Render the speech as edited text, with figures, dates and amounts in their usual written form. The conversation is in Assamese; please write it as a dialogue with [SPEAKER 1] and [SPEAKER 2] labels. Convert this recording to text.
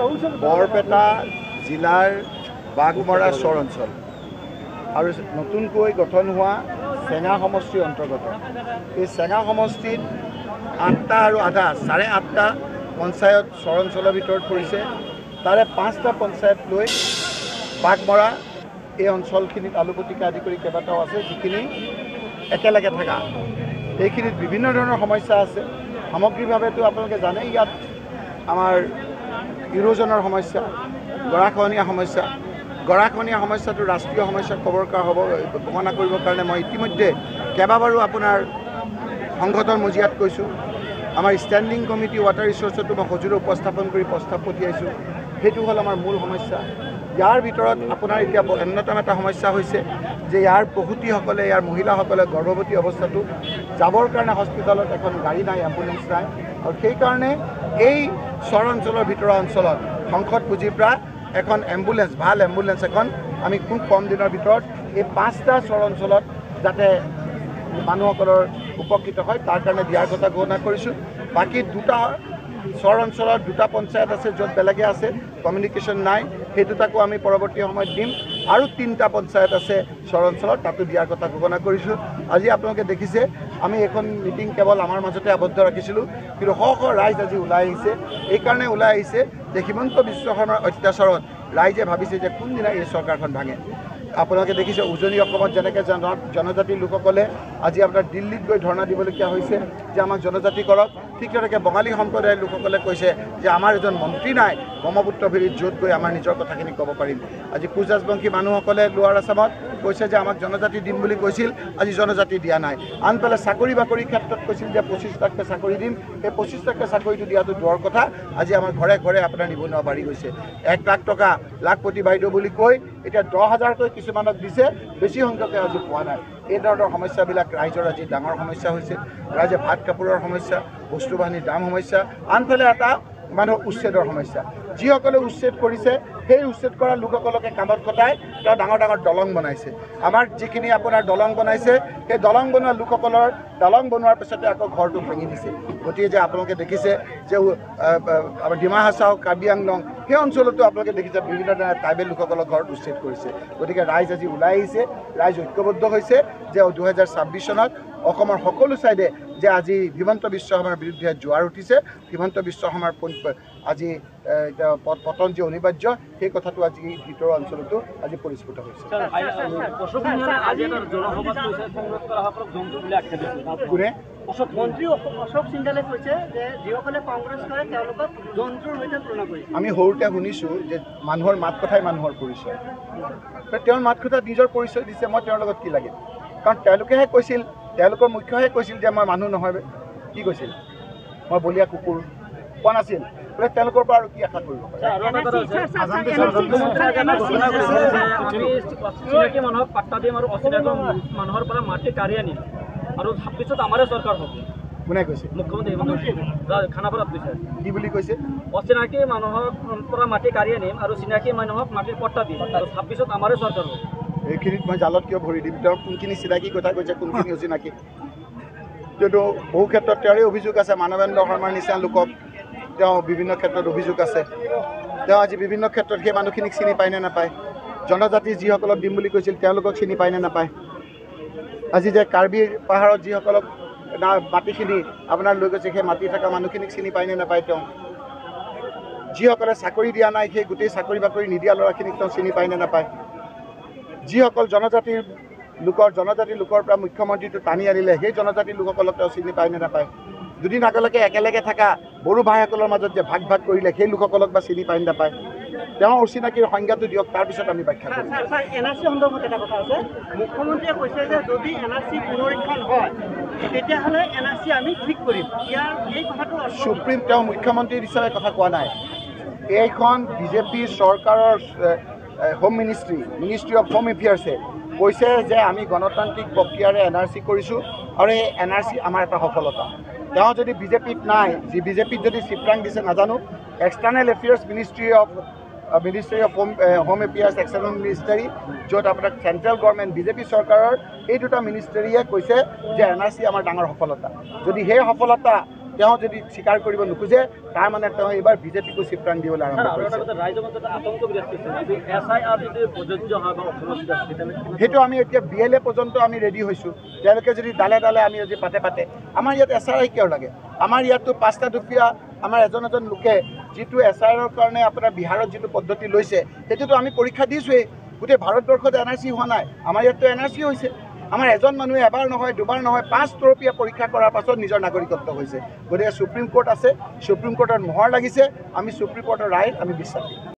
[SPEAKER 1] বৰপেটা জিলাৰ বাঘমৰা চৰ অঞ্চল আৰু নতুনকৈ গঠন হোৱা চেঙা সমষ্টিৰ অন্তৰ্গত। এই চেঙা সমষ্টিত 8টা আৰু আধা 8.5টা পঞ্চায়ত চৰ অঞ্চলৰ ভিতৰত পৰিছে। তাৰে 5টা পঞ্চায়ত লৈ বাঘমৰা এই অঞ্চলখিনিত আলুপতিকে আদি কৰি কেইবাটাও আছে, যিখিনি একেলগে থকা। এইখিনিত বিভিন্ন ধৰণৰ সমস্যা আছে। সামগ্ৰিকভাৱেতো আপোনালোকে জানে, ইয়াত আমাৰ ইৰোজনৰ সমস্যা, গৰাখহনীয়া সমস্যা। গৰাখহনীয়া সমস্যাটো ৰাষ্ট্ৰীয় সমস্যা বৰ্ণনা কৰিবৰ কাৰণে মই ইতিমধ্যে কেইবাবাৰো আপোনাৰ সংসদৰ মজিয়াত কৈছোঁ। আমাৰ ষ্টেণ্ডিং কমিটি ৱাটাৰ ৰিচোৰ্চতো মই সজোৰে উপস্থাপন কৰি প্ৰস্তাৱ পঠিয়াইছোঁ। সেইটো হ'ল আমাৰ মূল সমস্যা। ইয়াৰ ভিতৰত আপোনাৰ এতিয়া অন্যতম এটা সমস্যা হৈছে যে ইয়াৰ প্ৰসূতিসকলে, ইয়াৰ মহিলাসকলে গৰ্ভৱতী অৱস্থাটো যাবৰ কাৰণে হস্পিটেলত এখন গাড়ী নাই, এম্বুলেঞ্চ নাই। আৰু সেইকাৰণে এই চৰ অঞ্চলৰ ভিতৰৰ অঞ্চলত সংসদ পুঁজিৰ পৰা এখন এম্বুলেঞ্চ, ভাল এম্বুলেঞ্চ এখন আমি খুব কম দিনৰ ভিতৰত এই 5টা চৰ অঞ্চলত যাতে মানুহসকলৰ উপকৃত হয় তাৰ কাৰণে দিয়াৰ কথা ঘোষণা কৰিছোঁ। বাকী 2টা চৰ অঞ্চলত 2টা পঞ্চায়ত আছে য'ত বেলেগে আছে, কমিউনিকেশ্যন নাই, সেই দুটাকো আমি পৰৱৰ্তী সময়ত দিম। আৰু 3টা পঞ্চায়ত আছে চৰ অঞ্চলত, তাতো দিয়াৰ কথা ঘোষণা কৰিছোঁ। আজি আপোনালোকে দেখিছে আমি এখন মিটিং কেৱল আমাৰ মাজতে আবদ্ধ ৰাখিছিলোঁ, কিন্তু শ শ ৰাইজ আজি ওলাই আহিছে। এইকাৰণে ওলাই আহিছে যে হিমন্ত বিশ্ব শৰ্মাৰ অত্যাচাৰত ৰাইজে ভাবিছে যে কোনদিনা এই চৰকাৰখন ভাঙে। আপোনালোকে দেখিছে উজনি অসমত যেনেকৈ জনজাতিৰ লোকসকলে আজি আপোনাৰ দিল্লীত গৈ ধৰ্ণা দিবলগীয়া হৈছে যে আমাক জনজাতি কৰক, ঠিক তেনেকৈ বঙালী সম্প্ৰদায়ৰ লোকসকলে কৈছে যে আমাৰ এজন মন্ত্ৰী নাই ব্ৰহ্মপুত্ৰ ভেলীত য'ত গৈ আমাৰ নিজৰ কথাখিনি ক'ব পাৰিম। আজি কোচ ৰাজবংশী মানুহসকলে লোৱাৰ আছামত কৈছে যে আমাক জনজাতি দিম বুলি কৈছিল, আজি জনজাতি দিয়া নাই। আনফালে চাকৰি বাকৰিৰ ক্ষেত্ৰত কৈছিল যে 25 লাখকৈ চাকৰি দিম, সেই 25 লাখকৈ চাকৰিটো দিয়াটো দূৰৰ কথা, আজি আমাৰ ঘৰে ঘৰে আপোনাৰ নিবনুৱা বাঢ়ি গৈছে। 1 লাখ টকা লাখপতি বাইদেউ বুলি কৈ এতিয়া 10,000কৈ কিছুমানক দিছে, বেছি সংখ্যকে আজি পোৱা নাই। এই ধৰণৰ সমস্যাবিলাক ৰাইজৰ আজি ডাঙৰ সমস্যা হৈছে। ৰাইজে ভাত কাপোৰৰ সমস্যা, বস্তু বাহিনীৰ দাম সমস্যা, আনফালে এটা মানুহৰ উচ্ছেদৰ সমস্যা। যিসকলে উচ্ছেদ কৰিছে সেই উচ্ছেদ কৰা লোকসকলকে কামত খটাই তেওঁ ডাঙৰ ডাঙৰ দলং বনাইছে। আমাৰ যিখিনি আপোনাৰ দলং বনাইছে, সেই দলং বনোৱা লোকসকলৰ দলং বনোৱাৰ পিছতে আকৌ ঘৰটো ভাঙি দিছে। গতিকে যে আপোনালোকে দেখিছে যে আমাৰ ডিমা হাছাও, কাৰ্বি আংলং সেই অঞ্চলতো আপোনালোকে দেখিছে বিভিন্ন ধৰণৰ ট্ৰাইবেল লোকসকলৰ ঘৰত উচ্ছেদ কৰিছে। গতিকে ৰাইজ আজি ওলাই আহিছে, ৰাইজ ঐক্যবদ্ধ হৈছে যে 2026 চনত অসমৰ সকলো ছাইডে যে আজি হিমন্ত বিশ্ব শৰ্মাৰ বিৰুদ্ধে জোৱাৰ উঠিছে, হিমন্ত বিশ্ব শৰ্মাৰ আজি পতন যে অনিবাৰ্য, সেই কথাটো আজি ভিতৰৰ অঞ্চলতো আজি পৰিস্ফুট হৈছে। আমি সৰুতে শুনিছোঁ যে মানুহৰ মাত কথাই মানুহৰ পৰিচয়। তেওঁৰ মাত কথা নিজৰ পৰিচয় দিছে, মই তেওঁৰ লগত কি লাগে? কাৰণ তেওঁলোকেহে কৈছিল, তেওঁলোকৰ মুখ্যহে কৈছিল যে মই মানুহ নহয়। কি কৈছিল? মই বলীয়া কুকুৰ কোৱা নাছিল। বোলে তেওঁলোকৰ পৰা আৰু কি আশা কৰিব পাৰে?
[SPEAKER 2] মানুহক পাত্তা দিম আৰু অচিনাকি মানুহৰ পৰা মাটি কাঢ়ি আনিম আৰু 26ত আমাৰে চৰকাৰ হ'ব।
[SPEAKER 1] কোনে কৈছে?
[SPEAKER 2] মুখ্যমন্ত্ৰী খানাপাৰাত কৈছে।
[SPEAKER 1] কি বুলি কৈছে?
[SPEAKER 2] অচিনাকি মানুহৰ পৰা মাটি কাঢ়ি আনিম আৰু চিনাকি মানুহক মাটিৰ পট্টা দিম আৰু 26ত আমাৰে চৰকাৰ হ'ব।
[SPEAKER 1] এইখিনিত মই জালত কিয় ভৰি দিম? তেওঁ কোনখিনি চিনাকি কথা কৈছে, কোনখিনি অচিনাকি? কিন্তু বহু ক্ষেত্ৰত তেওঁৰে অভিযোগ আছে। মানৱেন্দ্ৰ শৰ্মাৰ নিচিনা লোকক তেওঁ বিভিন্ন ক্ষেত্ৰত অভিযোগ আছে। তেওঁ আজি বিভিন্ন ক্ষেত্ৰত সেই মানুহখিনিক চিনি পায় নে নাপায়? জনজাতি যিসকলক দিম বুলি কৈছিল তেওঁলোকক চিনি পায় নে নাপায়? আজি যে কাৰ্বি পাহাৰত যিসকলক মাটিখিনি আপোনাৰ লৈ গৈছে সেই মাটি থকা মানুহখিনিক চিনি পায় নে নাপায়? তেওঁ যিসকলে চাকৰি দিয়া নাই সেই গোটেই চাকৰি বাকৰি নিদিয়া ল'ৰাখিনিক তেওঁ চিনি পায় নে নাপায়? যিসকল জনজাতি লোকৰ পৰা মুখ্যমন্ত্ৰীটো টানি আনিলে সেই জনজাতি লোকসকলক তেওঁ চিনি পায় নে নাপায়? দুদিন আগলৈকে একেলগে থকা বড়ো ভাইসকলৰ মাজত যে ভাগ ভাগ কৰিলে সেই লোকসকলক বা চিনি পায় নে নাপায়? তেওঁ অচিনাকিৰ সংজ্ঞাটো দিয়ক, তাৰপিছত আমি ব্যাখ্যা কৰিম।
[SPEAKER 3] এনআৰচি সন্দৰ্ভত এটা কথা আছে, মুখ্যমন্ত্ৰীয়ে কৈছে যে যদি এনআৰচি পুনৰীক্ষণ হয় তেতিয়াহ'লে এনআৰচি আমি ঠিক কৰিম। ইয়াৰ এই কথাটো
[SPEAKER 1] সুপ্ৰিম, তেওঁ মুখ্যমন্ত্ৰী হিচাপে কথা কোৱা নাই। এইখন বিজেপি চৰকাৰৰ হোম মিনিষ্ট্ৰী অফ হোম এফেয়াৰ্ছে কৈছে যে আমি গণতান্ত্ৰিক প্ৰক্ৰিয়াৰে এনআৰচি কৰিছোঁ আৰু এই এনআৰচি আমাৰ এটা সফলতা। তেওঁ যদি বিজেপিত নাই, বিজেপিত যদি চিপৰাং দিছে নাজানো, external affairs ministry of home affairs external ministry, য'ত আপোনাৰ চেণ্ট্ৰেল গভৰ্ণমেণ্ট বিজেপি চৰকাৰৰ এই দুটা মিনিষ্টাৰীয়ে কৈছে যে এনআৰচি আমাৰ ডাঙৰ সফলতা। যদি সেই সফলতা তেওঁ যদি স্বীকাৰ কৰিব নোখোজে তাৰ মানে তেওঁ এইবাৰ বিজেপিকো চিপৰাং দিবলৈ আৰম্ভ কৰিছে। সেইটো আমি এতিয়া BLA পৰ্যন্ত আমি ৰেডি হৈছোঁ। তেওঁলোকে যদি ডালে ডালে আমি যদি পাতে আমাৰ ইয়াত SRI কিয় লাগে? আমাৰ ইয়াততো 5টা দুখীয়া আমাৰ এজন লোকে যিটো SRIৰ কাৰণে আপোনাৰ বিহাৰত যিটো পদ্ধতি লৈছে সেইটোতো আমি পৰীক্ষা দিছোঁৱেই। গোটেই ভাৰতবৰ্ষত NRC হোৱা নাই, আমাৰ ইয়াততো NRC হৈছে। আমাৰ এজন মানুহে এবাৰ নহয় দুবাৰ নহয় 5 তৰপীয়া পৰীক্ষা কৰাৰ পাছত নিজৰ নাগৰিকত্ব হৈছে। গতিকে সুপ্ৰিম কোৰ্ট আছে, সুপ্ৰিম কোৰ্টত মোহৰ লাগিছে, আমি সুপ্ৰিম কোৰ্টৰ ৰায় আমি বিশ্বাস কৰিম।